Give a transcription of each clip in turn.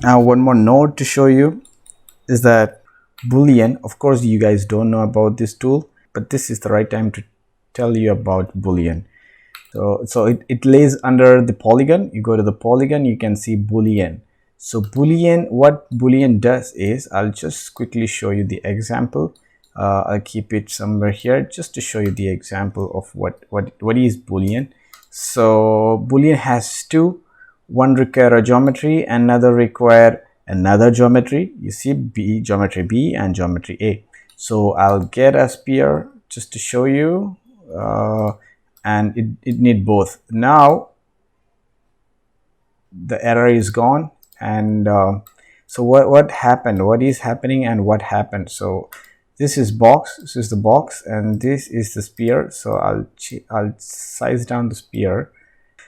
Now one more note to show you is that Boolean, of course you guys don't know about this tool, but this is the right time to tell you about Boolean. So it lays under the polygon. You go to the polygon, you can see Boolean. So Boolean, what Boolean does is, I'll just quickly show you the example. I'll keep it somewhere here just to show you the example of what is Boolean. So Boolean has two. One require a geometry, another require another geometry. You see geometry B and geometry A. So I'll get a sphere just to show you, and it need both. Now the error is gone, and so what happened, what is happening and what happened. So this is box, this is the box, and this is the sphere. So I'll size down the sphere.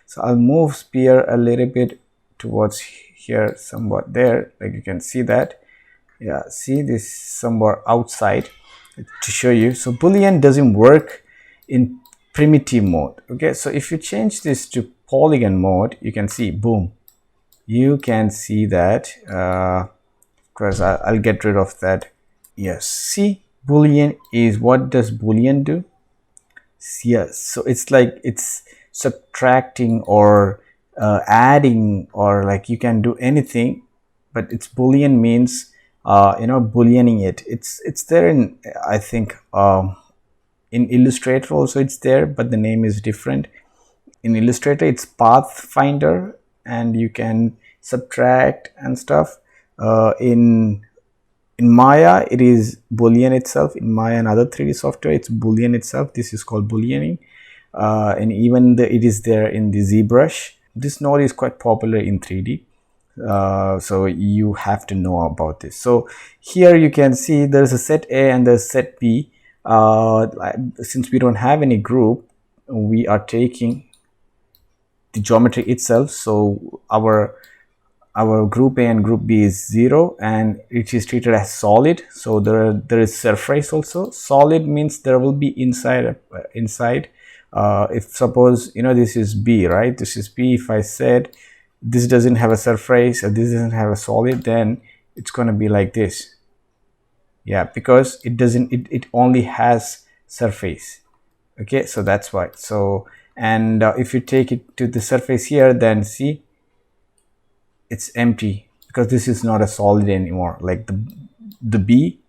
So I'll move sphere a little bit towards here, somewhat there, like you can see that. Yeah, see this somewhere outside to show you. So Boolean doesn't work in primitive mode. Okay, so if you change this to polygon mode, you can see, boom, you can see that. Because I'll get rid of that. Yes, see, Boolean is, what does Boolean do? Yes, so it's like it's subtracting or adding, or like you can do anything, but it's Boolean means Booleaning it. It's there in, I think, in Illustrator also it's there, but the name is different. In Illustrator it's Pathfinder, and you can subtract and stuff. In Maya it is Boolean itself. In Maya and other 3D software it's Boolean itself. This is called Booleaning. And even it is there in the ZBrush. This node is quite popular in 3D. So you have to know about this. So here you can see there's a set A and there's set B. Since we don't have any group, we are taking the geometry itself. So our group A and group B is 0, and it is treated as solid. So there is surface also. Solid means there will be inside. If suppose this is B, right? This is B. If I said this doesn't have a surface or this doesn't have a solid, then it's going to be like this. Yeah, because it doesn't, it only has surface. Okay, so that's why. So, and if you take it to the surface here, then see, it's empty because this is not a solid anymore. Like the B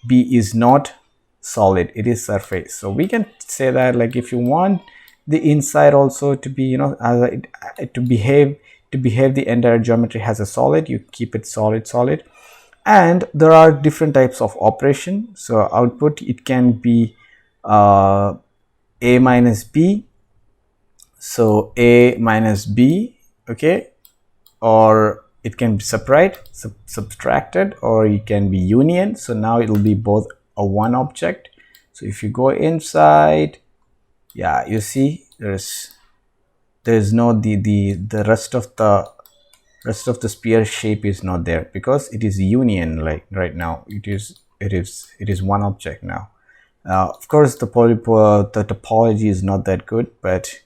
is not solid, it is surface. So we can say that, like, if you want the inside also to be to behave the entire geometry has a solid, you keep it solid. And there are different types of operation. So output, it can be A minus B, so A minus B, okay, or it can be subtracted, or it can be union. So now it will be both a one object. So if you go inside, yeah, you see there's no the rest of the sphere shape is not there, because it is union. Like right now it is one object now. Of course the topology is not that good, but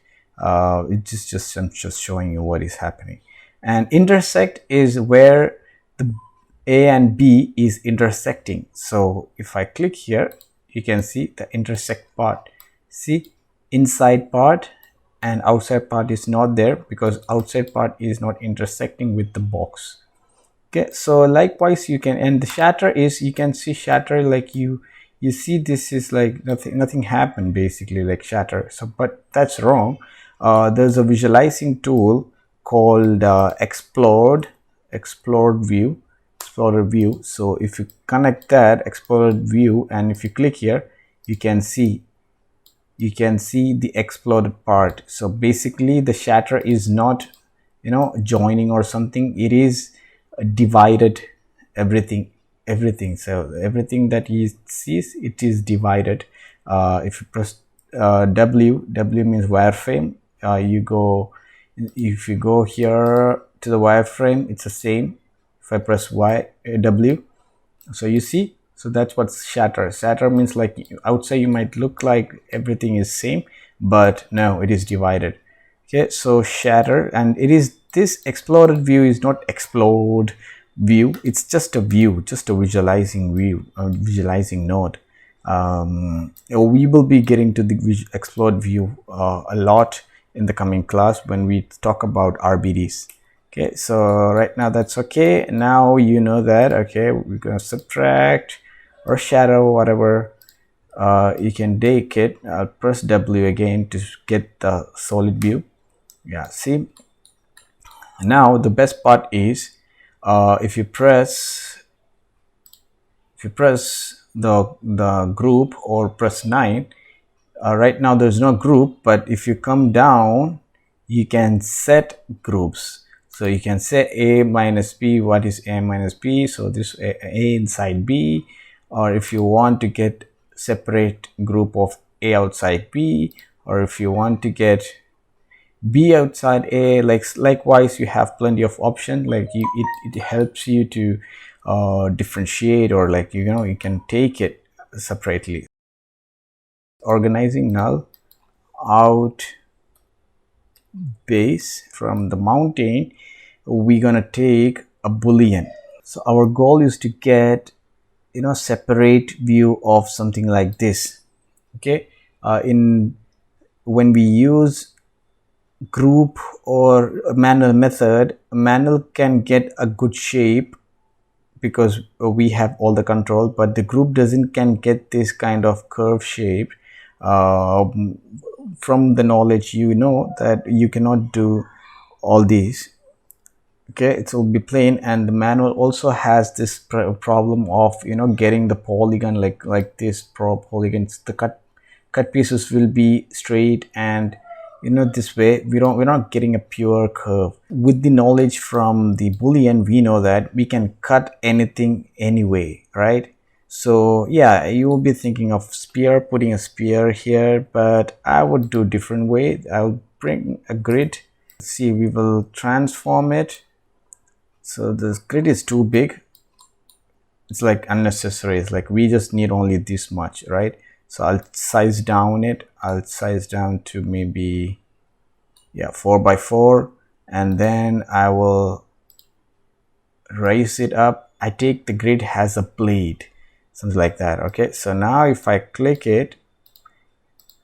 it's just I'm just showing you what is happening. And intersect is where the A and B is intersecting. So if I click here, you can see the intersect part. See, inside part and outside part is not there because outside part is not intersecting with the box. Okay, so likewise you can, and the shatter is, you can see shatter, like you see this is like nothing happened basically, like shatter. So but that's wrong. There's a visualizing tool called Explored View. So if you connect that Explored View, and if you click here, you can see the exploded part. So basically the shatter is not joining or something, it is divided everything. So everything that he sees, it is divided. If you press W means wireframe. If you go here to the wireframe, it's the same. If I press W, so you see, so that's what shatter. Shatter means like outside you might look like everything is same, but no, it is divided. Okay, so shatter, and it is, this exploded view is not explode view. It's just a view, just a visualizing view, a visualizing node. We will be getting to the explode view a lot in the coming class when we talk about RBDs. Okay, so right now that's okay. Now you know that. Okay, we're gonna subtract or shadow, whatever you can take it. I'll press W again to get the solid view. Yeah, see, now the best part is if you press the group or press 9, right now there's no group, but if you come down you can set groups. So you can say A minus B. What is A minus B? So this A inside B, or if you want to get separate group of A outside B, or if you want to get B outside A, likewise you have plenty of options. Like it helps you to differentiate, or like you know you can take it separately. Organizing null out base from the mountain, we're gonna take a boolean. So our goal is to get, you know, separate view of something like this. Okay, in when we use group or manual method, manual can get a good shape because we have all the control, but the group doesn't can get this kind of curve shape. From the knowledge, you know that you cannot do all these. Okay, it will be plain, and the manual also has this problem of, you know, getting the polygon like this polygons. The cut pieces will be straight, and you know, this way we're not getting a pure curve. With the knowledge from the boolean, we know that we can cut anything anyway, right? So yeah, you will be thinking of spear, putting a spear here, but I would do different way. I'll bring a grid. See, we will transform it. So this grid is too big. It's like unnecessary. It's like we just need only this much, right? So I'll size down it. I'll size down to maybe, yeah, 4 by 4, and then I will raise it up. I take the grid has a blade, something like that. Okay, so now if I click it,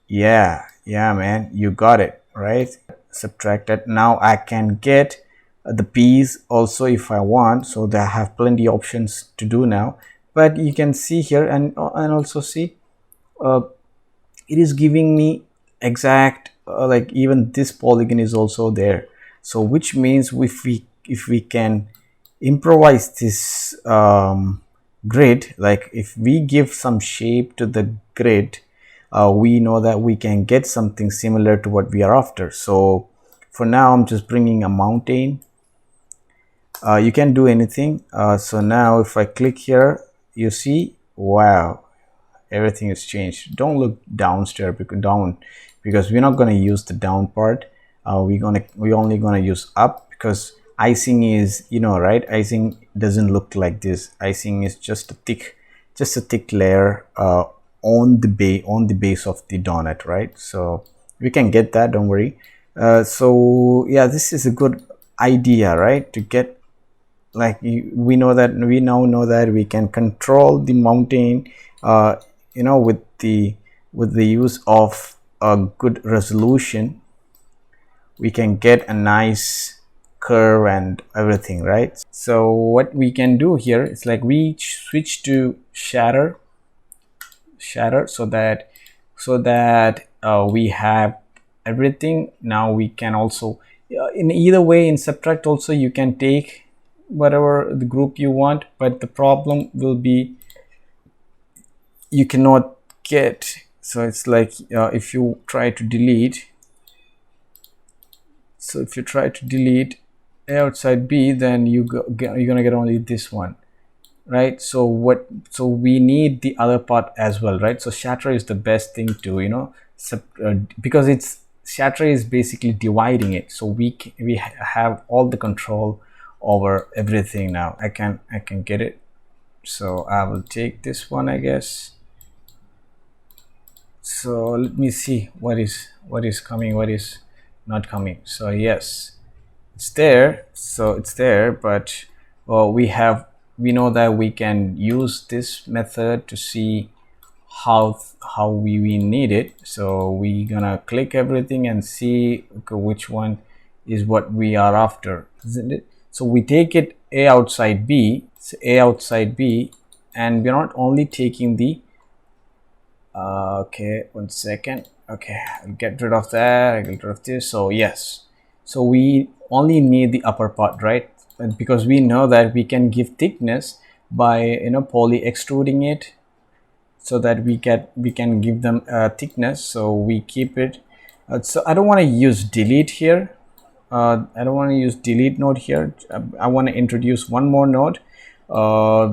yeah man, you got it right. Subtract it. Now I can get the piece also if I want, so they have plenty options to do now. But you can see here, and also see it is giving me exact like even this polygon is also there. So which means if we can improvise this grid, like if we give some shape to the grid, we know that we can get something similar to what we are after. So for now I'm just bringing a mountain. You can do anything. So now if I click here, you see, wow, everything is changed. Don't look downstairs because we're not going to use the down part. We're only going to use up, because icing is, you know, right, icing doesn't look like this. Icing is just a thick layer on the base of the donut, right? So we can get that, don't worry. So yeah, this is a good idea, right, to get, like, we now know that we can control the mountain, you know, with the use of a good resolution. We can get a nice curve and everything, right? So what we can do here is like we switch to shatter, so that we have everything. Now we can also, in either way, in subtract also you can take whatever the group you want, but the problem will be you cannot get. So it's like if you try to delete, A outside B, then you're gonna get only this one, right? So we need the other part as well, right? So shatter is the best thing to, you know, because shatter is basically dividing it, so we have all the control over everything. Now I can get it. So I will take this one, I guess. So let me see what is coming, what is not coming. So yes, it's there. So it's there, but we know that we can use this method to see how we need it. So we gonna click everything and see, okay, which one is what we are after, isn't it? So we take it A outside B, so A outside B, and we're not only taking the okay, 1 second. Okay, I'll get rid of that. I'll get rid of this. So yes, so we only need the upper part, right? And because we know that we can give thickness by, you know, poly extruding it, so that we can give them thickness. So we keep it. So I don't want to use delete here. I don't want to use delete node here. I want to introduce one more node,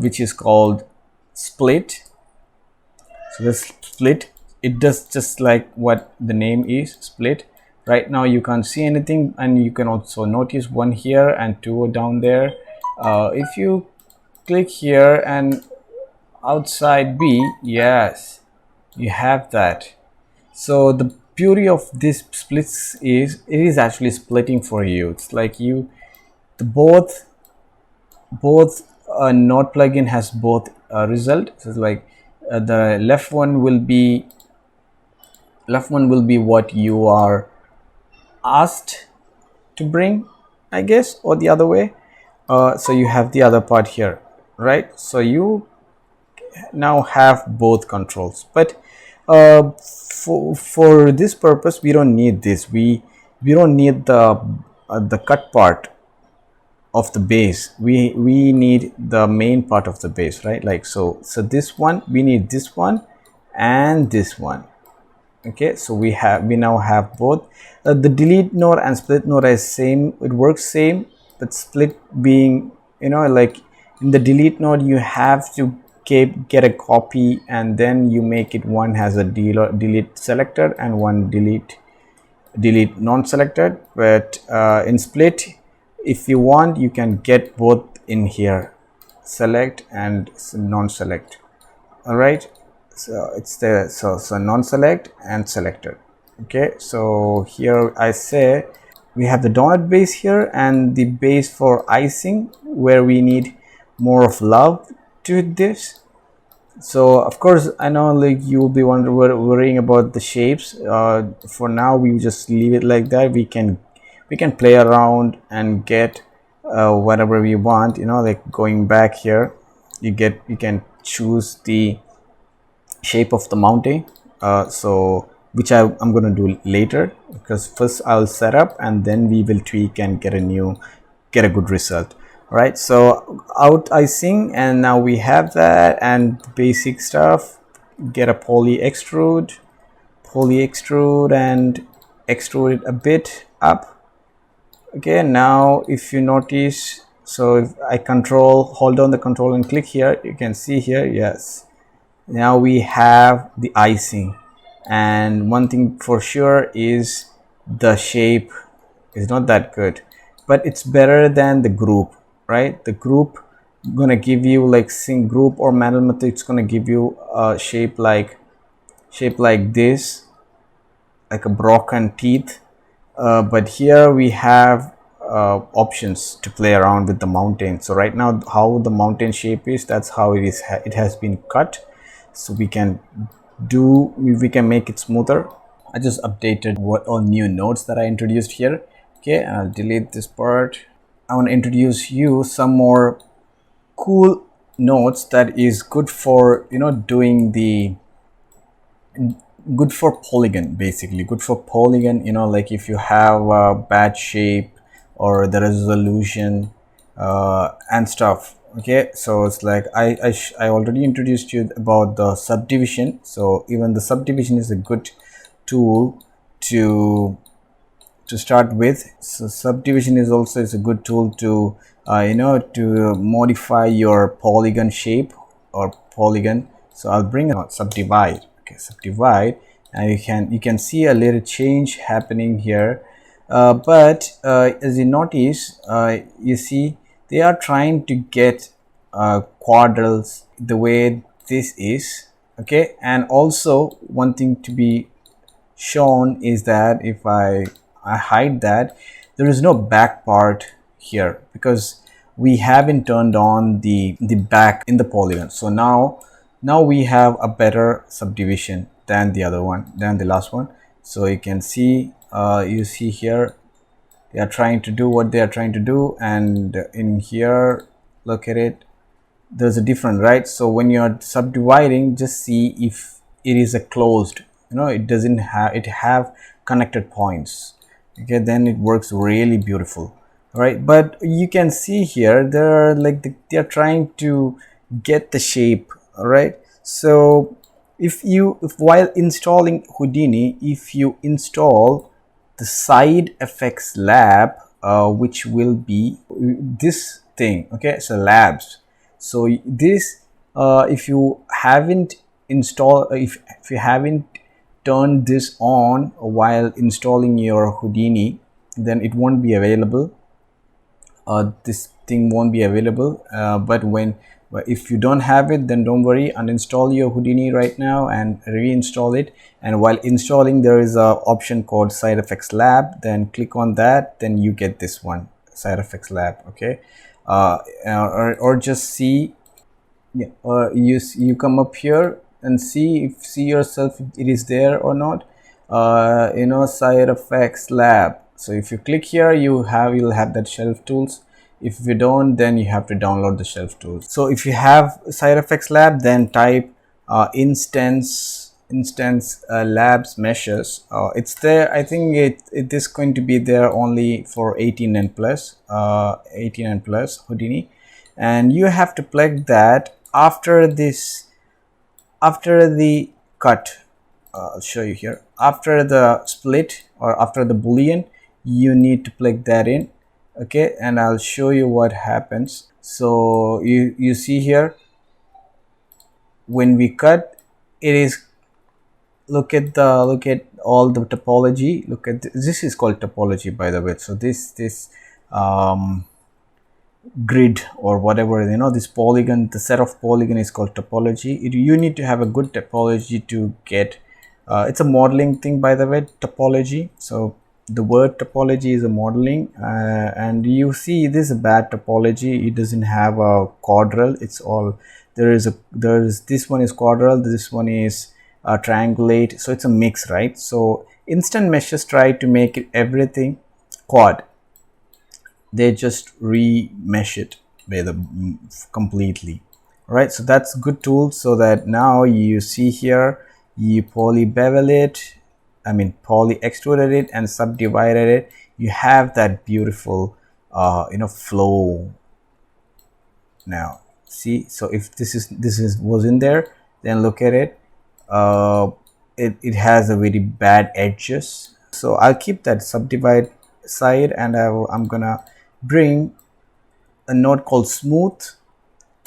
which is called split. So this split, it does just like what the name is, split. Right now you can't see anything, and you can also notice one here and two down there. If you click here and outside B, yes, you have that. So the beauty of this splits is it is actually splitting for you. It's like both node plugin has both result. So it's like the left one will be what you are asked to bring, I guess, or the other way. So you have the other part here, right? So you now have both controls, but for this purpose we don't need this. We don't need the cut part of the base. We need the main part of the base, right? Like so this one, we need this one and this one. Okay, so we now have both. The delete node and split node is same, it works same, but split being, you know, like in the delete node you have to get a copy, and then you make it one has a delete selected and one delete non-selected. But in split, if you want, you can get both in here, select and non-select. All right, so it's the so non-select and selected. Okay, so here I say we have the donut base here and the base for icing, where we need more of love to this. So of course I know, like, you will be worrying about the shapes. For now we just leave it like that. We can play around and get whatever we want, you know, like going back here, you can choose the shape of the mountain, so which I'm going to do later, because first I'll set up and then we will tweak and get a good result. All right, so out icing, and now we have that and basic stuff. Get a poly extrude and extrude it a bit up. Okay, now if you notice, so if I hold down the control and click here, you can see here, yes, now we have the icing. And one thing for sure is the shape is not that good, but it's better than the group, right? The group gonna give you, like, sync group or manual method, it's gonna give you a shape like this, like a broken teeth. But here we have options to play around with the mountain. So right now how the mountain shape is, that's how it is. It has been cut, so we can make it smoother. I just updated what all new nodes that I introduced here. Okay, and I'll delete this part. I want to introduce you some more cool nodes that is good for, you know, doing the good for polygon, basically good for polygon, you know, like if you have a bad shape or the resolution and stuff. Okay, so it's like I already introduced you about the subdivision. So even the subdivision is a good tool to start with. So subdivision is a good tool to you know, to modify your polygon shape or polygon. So I'll bring out subdivide. Okay, subdivide, and you can see a little change happening here. But as you notice, you see they are trying to get quadrals the way this is. Okay, and also one thing to be shown is that if I hide that, there is no back part here, because we haven't turned on the back in the polygon. So now we have a better subdivision than the other one, than the last one. So you can see, you see here, they are trying to do what they are trying to do, and in here, look at it, there's a difference, right? So when you're subdividing, just see if it is a closed, it doesn't have, it have connected points. Okay, then it works really beautiful, right? But you can see here, they're like they're trying to get the shape, all right? So if while installing Houdini, if you install the SideFX Lab, which will be this thing, okay, so labs. So this, if you haven't installed, if you haven't turned this on while installing your Houdini, then it won't be available. This thing won't be available. But if you don't have it, then don't worry, uninstall your Houdini right now and reinstall it. And while installing, there is a option called SideFX Lab. Then click on that, then you get this one, SideFX Lab. Okay, or just see, yeah, you come up here and see yourself if it is there or not. SideFX Lab. So if you click here, you'll have that shelf tools. If you don't, then you have to download the shelf tools. So if you have SideFX Lab, then type instance labs meshes. It's there. I think it is going to be there only for 18 and plus, 18 and plus Houdini, and you have to plug that after this, after the cut. I'll show you here. After the split or after the Boolean, you need to plug that in. Okay, and I'll show you what happens. So you see here, when we cut, it is, look at all the topology. Look at this is called topology, by the way. So this grid or whatever, this polygon, the set of polygon is called topology. You need to have a good topology to get, it's a modeling thing, by the way, topology. So the word topology is a modeling, and you see this is a bad topology. It doesn't have a quadral. It's all, there's this one is quadral, this one is triangulate, so it's a mix, right? So instant meshes try to make it everything quad. They just remesh it with completely, right? So that's good tool. So that now you see here, you polybevel it, PolyExtruded it and subdivided it. You have that beautiful flow now. See, so if this was in there, then look at it. It has a very bad edges. So I'll keep that subdivide side, and I'm gonna bring a node called smooth,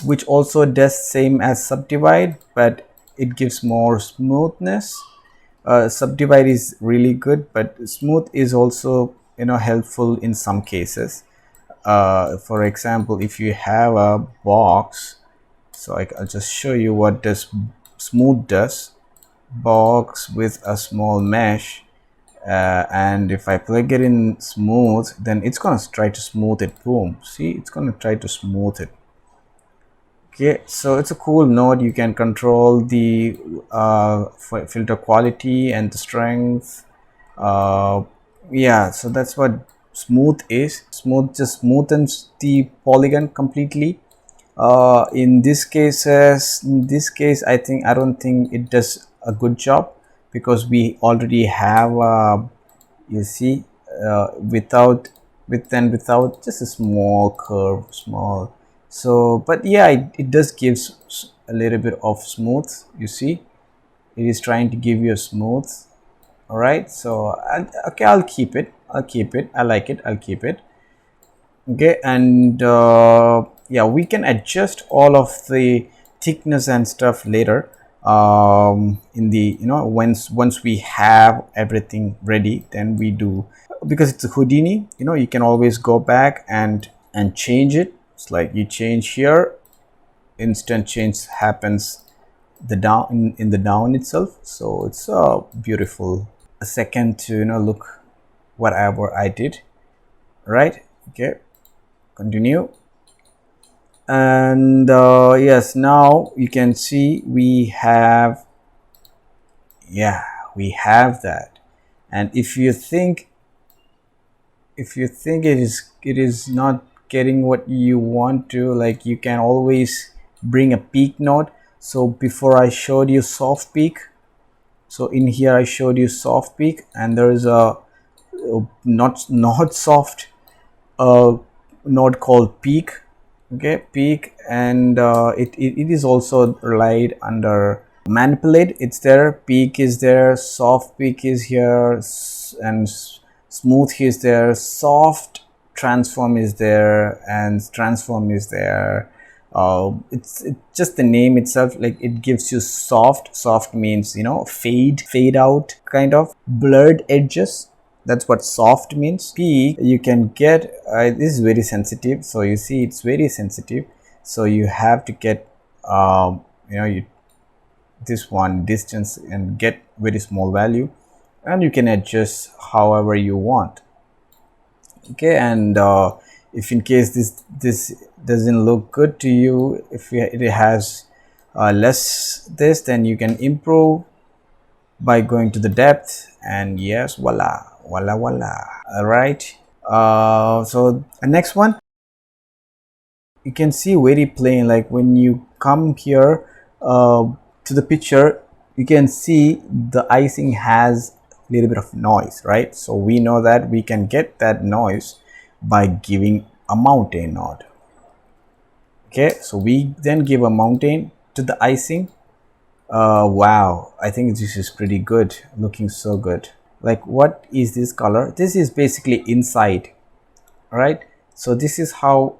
which also does same as subdivide, but it gives more smoothness. Subdivide is really good, but smooth is also helpful in some cases. For example, if you have a box, so I'll just show you what does smooth does. Box with a small mesh, and if I plug it in smooth, then it's gonna try to smooth it. Boom, see, it's gonna try to smooth it. Okay, so it's a cool node. You can control the filter quality and the strength. Yeah, so that's what smooth is. Smooth just smoothens the polygon completely. In this case, I don't think it does a good job, because we already have you see, without just a small curve, small. So but yeah, it does gives a little bit of smooth. You see, it is trying to give you a smooth. All right, so okay, I'll keep it. I like it. I'll keep it. Okay, and yeah, we can adjust all of the thickness and stuff later, in the once we have everything ready, then we do, because it's a Houdini, you can always go back and change it. It's like you change here, instant change happens the down in the down itself. So it's beautiful. A second to look whatever I did, right? Okay, continue. And yes, now you can see we have, yeah, we have that. And if you think it is not getting what you want to, like, you can always bring a peak node. So before I showed you soft peak, so in here I showed you soft peak, and there is a not soft node called peak. Okay, peak, and it is also relied under manipulate. It's there, peak is there, soft peak is here, and smooth is there, soft transform is there, and transform is there. It's just the name itself, like it gives you soft means, you know, fade out, kind of blurred edges. That's what soft means. Peak, you can get this is very sensitive, so you see it's very sensitive, so you have to get you know, this one distance and get very small value, and you can adjust however you want. Okay, and if in case this doesn't look good to you, if it has less this, then you can improve by going to the depth, and yes, voila. All right, so the next one, you can see very plain, like when you come here to the picture, you can see the icing has a little bit of noise, right? So we know that we can get that noise by giving a mountain node. Okay, so we then give a mountain to the icing. Wow, I think this is pretty good, looking so good. Like, what is this color? This is basically inside, right? So this is how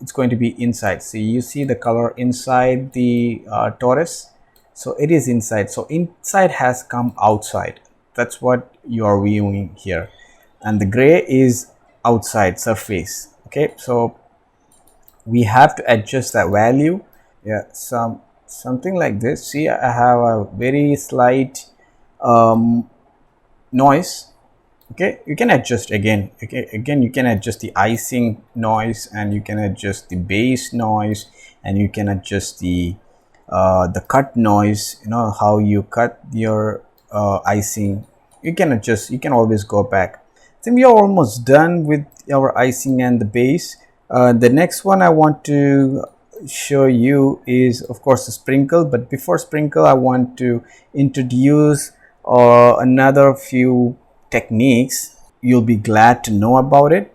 it's going to be inside. So you see the color inside the torus, so it is inside. So inside has come outside. That's what you are viewing here, and the gray is outside surface. Okay, so we have to adjust that value. Yeah, something like this. See, I have a very slight noise. Okay, you can adjust again. Okay, again you can adjust the icing noise, and you can adjust the base noise, and you can adjust the cut noise. You know how you cut your icing. You can adjust, you can always go back. I think we are almost done with our icing and the base. The next one I want to show you is, of course, a sprinkle. But before sprinkle, I want to introduce another few techniques. You'll be glad to know about it.